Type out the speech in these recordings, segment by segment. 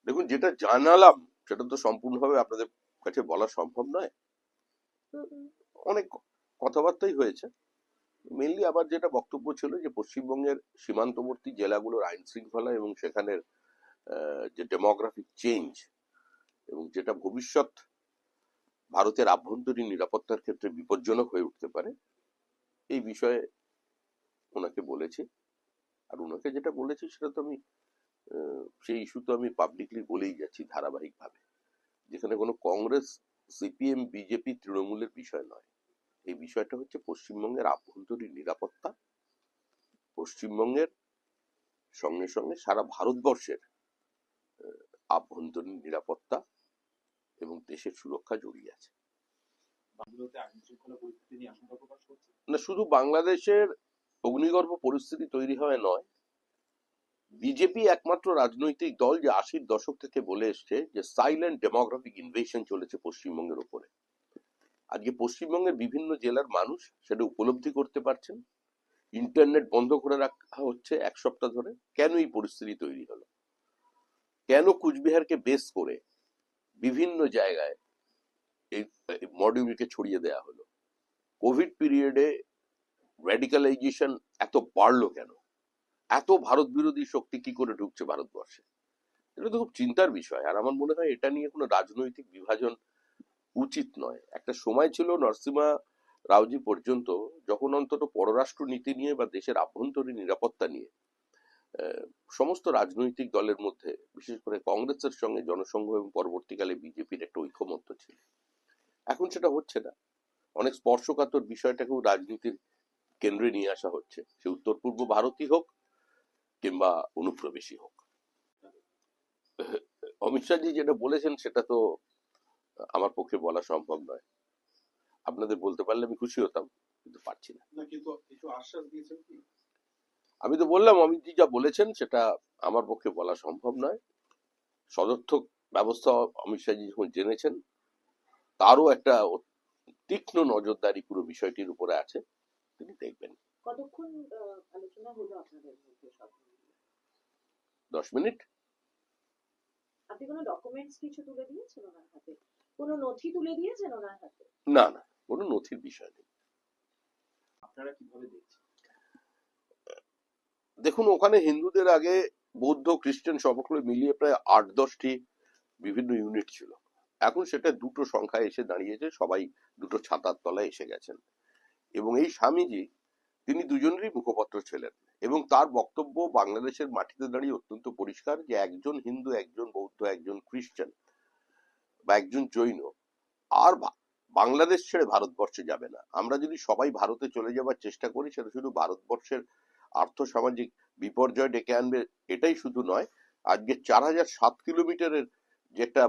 দেখুন, যেটা জানালাম সেটা তো সম্পূর্ণভাবে আপনাদের কাছে বলা সম্ভব নয়। অনেক কথাবার্তাই হয়েছে। মেনলি আবার যেটা বক্তব্য ছিল যে পশ্চিমবঙ্গের সীমান্তবর্তী জেলাগুলোর আইন শৃঙ্খলা এবং সেখানের যে ডেমোগ্রাফিক চেঞ্জ এবং যেটা ভবিষ্যৎ ভারতের আভ্যন্তরীণ নিরাপত্তার ক্ষেত্রে বিপজ্জনক হয়ে উঠতে পারে, এই বিষয়ে ওনাকে বলেছি। আর ওনাকে যেটা বলেছি সেটা তো আমি সেই ইস্যু তো আমি পাবলিকলি বলেই যাচ্ছি ধারাবাহিকভাবে, যেখানে কোনো কংগ্রেস, সিপিএম, বিজেপি, তৃণমূলের বিষয় নয়। এই বিষয়টা হচ্ছে পশ্চিমবঙ্গের আভ্যন্তরীণ নিরাপত্তা, পশ্চিমবঙ্গের সঙ্গে সঙ্গে সারা ভারতবর্ষের আভ্যন্তরীণ নিরাপত্তা এবং দেশের সুরক্ষা জড়িয়ে আছে। না, শুধু বাংলাদেশের অগ্নিগর্ভ পরিস্থিতি তৈরি হয় নয়, বিজেপি একমাত্র রাজনৈতিক দল যে 80-র দশক থেকে বলে এসছে যে সাইলেন্ট ডেমোগ্রাফিক ইনভেশন চলেছে পশ্চিমবঙ্গের উপরে। আজকে পশ্চিমবঙ্গের বিভিন্ন জেলার মানুষ সেটা উপলব্ধি করতে পারছেন। ইন্টারনেট বন্ধ করে রাখা হচ্ছে এক সপ্তাহ ধরে। কেন এই পরিস্থিতি তৈরি হলো? কেন কুচবিহারকে বেস করে বিভিন্ন জায়গায় এই মডিউলকে ছড়িয়ে দেওয়া হলো? কোভিড পিরিয়ডে র্যাডিকালাইজেশন এত বাড়লো কেন? এত ভারত বিরোধী শক্তি কি করে ঢুকছে ভারতবর্ষে? এটা তো খুব চিন্তার বিষয়। আর আমার মনে হয় এটা নিয়ে কোনো রাজনৈতিক বিভাজন উচিত নয়। একটা সময় ছিল নরসিমা রাওজি পর্যন্ত, যখন অন্তত পররাষ্ট্র নীতি নিয়ে বা দেশের আভ্যন্তরীণ নিরাপত্তা নিয়ে সমস্ত রাজনৈতিক দলের মধ্যে, বিশেষ করে কংগ্রেসের সঙ্গে জনসংঘ এবং পরবর্তীকালে বিজেপির একটা ঐকমত্য ছিল। এখন সেটা হচ্ছে না। অনেক স্পর্শকাতর বিষয়টাকেও রাজনীতির কেন্দ্রে নিয়ে আসা হচ্ছে, সে উত্তর পূর্ব ভারতই হোক কিংবা অনুপ্রবেশী হোক। অমিত শাহজি যেটা বলেছেন সেটা তো আমার পক্ষে বলা সম্ভব নয়। আপনাদের বলতে পারলে আমি খুশি হতাম, কিন্তু পারছি না। আমি তো বললাম অমিতজি যা বলেছেন সেটা আমার পক্ষে বলা সম্ভব নয়। সদর্থক ব্যবস্থা অমিত শাহজি যখন জেনেছেন, তারও একটা তীক্ষ্ণ নজরদারি পুরো বিষয়টির উপরে আছে, তিনি দেখবেন। কতক্ষণ আলোচনা হলো আপনাদের মধ্যে? 10 মিনিট। আপনি কোনো ডকুমেন্টস কিছু তুলে দিয়েছেন ওনার হাতে? কোনো নথি তুলে দিয়েছেন ওনার হাতে? না না, কোনো নথির বিষয় নেই। আপনারা কিভাবে দেখছেন? দেখুন, ওখানে হিন্দুদের আগে বৌদ্ধ, খ্রিস্টান সবগুলো মিলিয়ে প্রায় 8-10টি বিভিন্ন ইউনিট ছিল। এখন সেটা দুটো সংখ্যায় এসে দাঁড়িয়েছে, সবাই দুটো ছাতার তলায় এসে গেছেন। এবং এই স্বামীজি, তিনি দুজনেরই মুখপত্র ছিলেন এবং তার বক্তব্য বাংলাদেশের মাটিতে দাঁড়িয়ে অত্যন্ত পরিষ্কার যে একজন হিন্দু, একজন বৌদ্ধ, একজন খ্রিস্টান বা একজন জৈন আর বাংলাদেশ ছেড়ে ভারতবর্ষে যাবে না। আমরা যদি সবাই ভারতে চলে যাবার চেষ্টা করি, সেটা শুধু ভারতবর্ষের আর্থসামাজিক বিপর্যয় ডেকে আনবে, এটাই শুধু নয়, আজকে 4007 কিলোমিটারের যেটা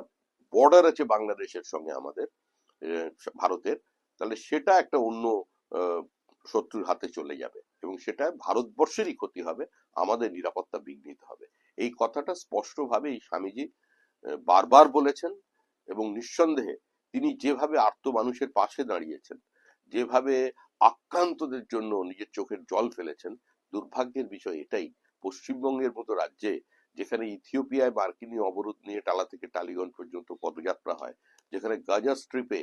বর্ডার আছে বাংলাদেশের সঙ্গে আমাদের, ভারতের, তাহলে সেটা একটা অন্য শত্রুর হাতে চলে যাবে এবং সেটা ভারতবর্ষেরই ক্ষতি হবে, আমাদের নিরাপত্তা বিঘ্নিত হবে। এই কথাটা স্পষ্টভাবে এই স্বামীজি বারবার বলেছেন এবং নিঃসন্দেহে তিনি যেভাবে আর্ত মানুষের পাশে দাঁড়িয়েছেন, যেভাবে আক্রান্তদের জন্য নিজের চোখের জল ফেলেছেন, দুর্ভাগ্যের বিষয় এটাই, পশ্চিমবঙ্গের মতো রাজ্যে, যেখানে ইথিওপিয়ায় মার্কিনী অবরোধ নিয়ে টালা থেকে টালিগঞ্জ পর্যন্ত পদযাত্রা হয়, যেখানে গাজা স্ট্রিপে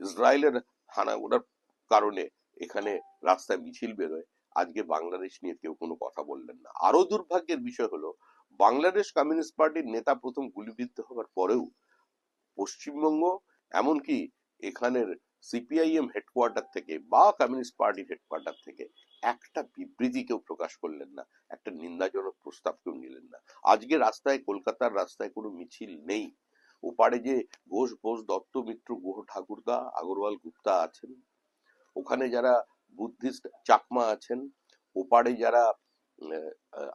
ইসরায়েলের হানাগুনার কারণে এখানে রাস্তায় মিছিল বেরোয়, আজকে বাংলাদেশ নিয়ে কেউ কোনো কথা বললেন না। আরো দুর্ভাগ্যের বিষয় হলো, বাংলাদেশ কমিউনিস্ট পার্টির নেতা প্রথম গুলিবিদ্ধ হওয়ার পরেও পশ্চিমবঙ্গ, এমনকি এখানের সিপিআইএম হেডকোয়ার্টার থেকে বা কমিউনিস্ট পার্টির হেডকোয়ার্টার থেকে একটা বিবৃতি কেউ প্রকাশ করলেন না, একটা নিন্দাজনক প্রস্তাব কেউ নিলেন না। আজকে রাস্তায়, কলকাতার রাস্তায় কোনো মিছিল নেই। ওপারে যে ঘোষ, দত্ত, মিত্র, গুহ, ঠাকুরদা, আগরওয়াল, গুপ্তা আছেন, ওখানে যারা বুদ্ধিস্ট চাকমা আছেন, ওপারে যারা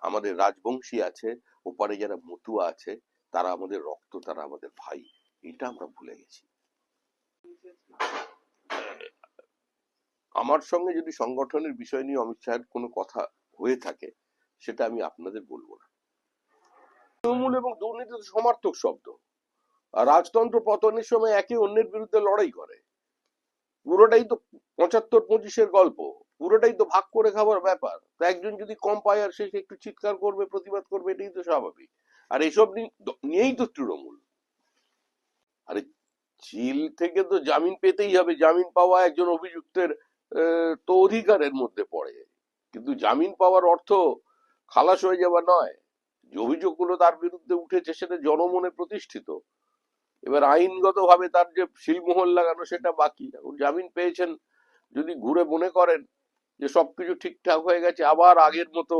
আমাদের রাজবংশী আছে, ওপারে যারা মতুয়া আছে, তারা আমাদের রক্ত, তারা আমাদের ভাই, এটা আমরা ভুলে গেছি। আমার সঙ্গে যদি সংগঠনের বিষয় নিয়ে অমিত শাহের কোনো কথা হয়ে থাকে, সেটা আমি আপনাদের বলবো না। তৃণমূল এবং দুর্নীতি তো সমার্থক শব্দ। আর রাজতন্ত্র পতনের সময় একে অন্যের বিরুদ্ধে লড়াই করে, পুরোটাই তো 75-25-এর গল্প, পুরোটাই তো ভাগ করে খাবার ব্যাপার। তো একজন যদি কম পায় আর সে একটু চিৎকার করবে, প্রতিবাদ করবে, এটাই তো স্বাভাবিক। আর এসব নিয়েই তো তৃণমূল। আরে জেল থেকে তো জামিন পেতেই হবে, জামিন পাওয়া একজন অভিযুক্তের তো অধিকারের মধ্যে পড়ে, কিন্তু জামিন পাওয়ার অর্থ খালাস হয়ে যাওয়া নয়। যে অভিযোগগুলো তার বিরুদ্ধে উঠেছে সেটা জনমনে প্রতিষ্ঠিত, এবার আইনগত ভাবে তার যে সিলমোহর লাগানো সেটা বাকি। এখন জামিন পেয়েছেন, যদি ঘুরে মনে করেন যে সবকিছু ঠিকঠাক হয়ে গেছে, আবার আগের মতো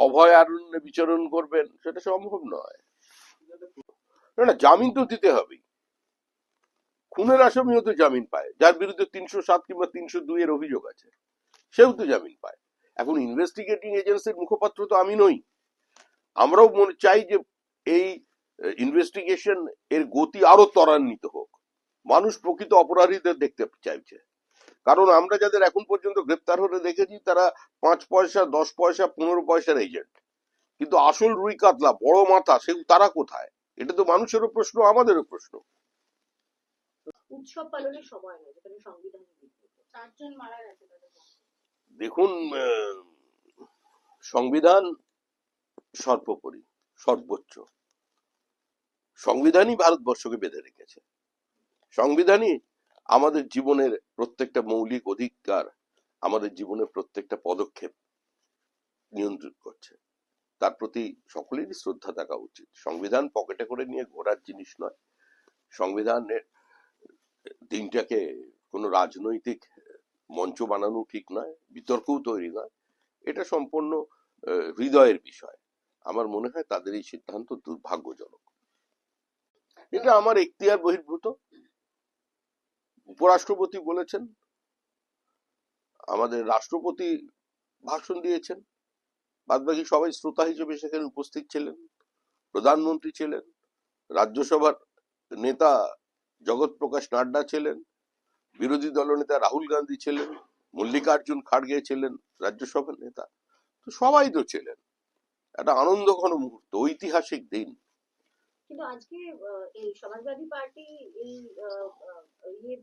অভয়ারণ্যে বিচরণ করবেন, সেটা সম্ভব নয়। না না, জামিন তো দিতে হবে। খুনের আসামিও তো জামিন পায়, যার বিরুদ্ধে ৩০৭ কিংবা ৩০২ এর অভিযোগ আছে, সেও তো জামিন পায়। এখন ইনভেস্টিগেটিং এজেন্সির মুখপাত্র তো আমি নই। আমরাও মনে চাই যে এই ইনভেস্টিগেশন এর গতি আরো ত্বরান্বিত হোক। মানুষ প্রকৃত অপরাধীদের দেখতে চাইছে, কারণ আমরা যাদের এখন পর্যন্ত গ্রেপ্তার হতে দেখেছি তারা ৫ পয়সা, ১০ পয়সা, ১৫ পয়সার এজেন্ট, কিন্তু আসল রুই কাতলা বড় মাথা সে তারা কোথায়? এটা তো মানুষেরও প্রশ্ন, আমাদেরও প্রশ্ন। উৎসব পালনের সময় নয়, যেখানে সংবিধান বিঘ্নিত। 4 জন মারা গেছে তাদের মধ্যে। দেখুন, সংবিধান সর্বোপরি, সর্বোচ্চ। সংবিধানই ভারতবর্ষকে বেঁধে রেখেছে। সংবিধানই আমাদের জীবনের প্রত্যেকটা মৌলিক অধিকার, আমাদের জীবনের প্রত্যেকটা পদক্ষেপ নিয়ন্ত্রণ করছে। তার প্রতি সকলেরই শ্রদ্ধা থাকা উচিত। সংবিধান পকেটে করে নিয়ে ঘোরার জিনিস নয়। সংবিধানের দিনটাকে কোনো রাজনৈতিক মঞ্চ বানানো ঠিক নয়, বিতর্কও তৈরি নয়। এটা সম্পূর্ণ হৃদয়ের বিষয়। আমার মনে হয় তাদের এই সিদ্ধান্ত দুর্ভাগ্যজনক। এটা আমার এখতিয়ার বহির্ভূত। উপরাষ্ট্রপতি বলেছেন, আমাদের রাষ্ট্রপতি ভাষণ দিয়েছেন, বাদবাকি সবাই শ্রোতা হিসেবে সেখানে উপস্থিত ছিলেন। প্রধানমন্ত্রী ছিলেন, রাজ্যসভার নেতা জগৎ প্রকাশ নাড্ডা ছিলেন, বিরোধী দলনেতা রাহুল গান্ধী ছিলেন, মল্লিকার্জুন খাড়গে ছিলেন রাজ্যসভার নেতা। তো সবাই তো ছিলেন। একটা আনন্দঘন মুহূর্ত, ঐতিহাসিক দিন। কিন্তু আজকে এই সমাজবাদী পার্টি এই ইয়ে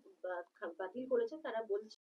বাতিল করেছে, তারা বলছে